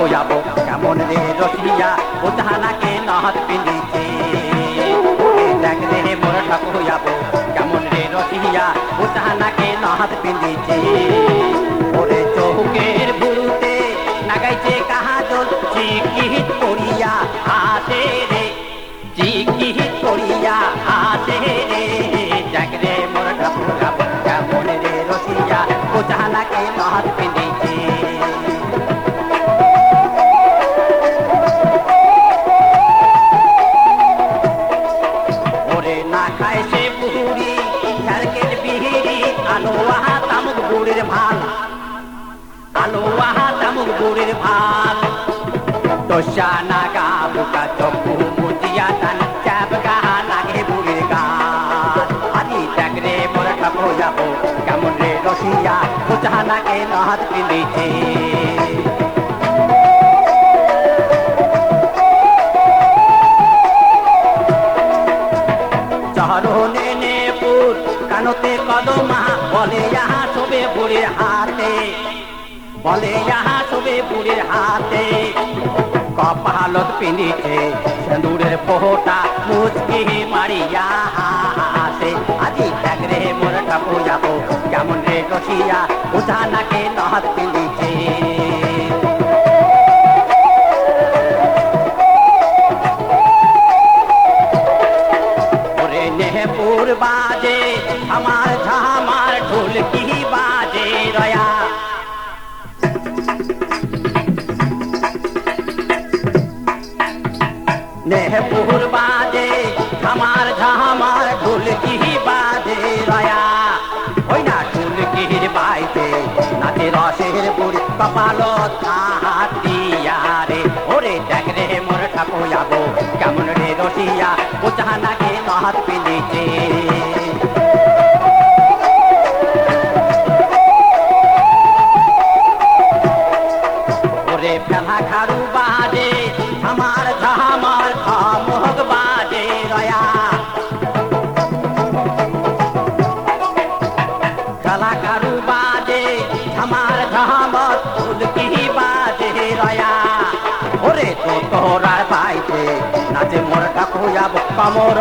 যাবো কেমন রে রসিয়া ও জাহানাকে নহত পিঁধিছে দেখ রে মোর ঠাকুর যাবো কেমন রে রসিয়া ও জাহানাকে নহত পিঁধিছে ওরে চৌকের বুড়ুতে লাগাইছে কাহাজল চিকিৎ করিয়া হাতে রে চিকিৎ করিয়া হাতে রে দেখ রে মোর ঠাকুর যাবো কেমন রে রসিয়া ও জাহানাকে নহত পিঁধিছে গুড়ের ভাত দোষা নাগা বুকা চকু মুদিয়া টান চাপ গাহা লাগে বুড়ির গান আদি দেখ রে মোর ঠাকুর যাবো কেমন রে রসিয়া ও জাহানাকে নহত পিঁধিছে চরণে নেপুর কানতে কদমা বলে ইহা শোবে বুড়ির হাতে বলে ইহা শোবে বুড়ির হাতে কপালত পিঁধিছে সিঁদুরের ফোঁটা মুচকি মারিয়া হাসে আজি দেখ রে মোর ঠাকুর যাবো কেমন রে রসিয়া ও জাহানাকে নহত পিঁধিছে ওরে নেহপুর বাজে আমার ঝামার ঢোলকি বাজে রয়া নেহপুর বাজে আমার ঝামার ঢোলকি বাজে রয়া ওই না ঢোলকির বাইতে নাচে রসের বুড়ি কপালত হাতিয়া রে ওরে দেখ রে মোর ঠাকুর যাবো কেমন রে রসিয়া ও জাহানাকে নহত পিঁধিছে ওরে ফেলা খারু বাজে আমার ঝামার খামোগ বাজে রয়া ফেলা খারু বাজে আমার ঝামার ঢোলকি বাজে রয়া ওরে তো তোরার বাইতে নাচে মোর ঠাকুর যাবো কমর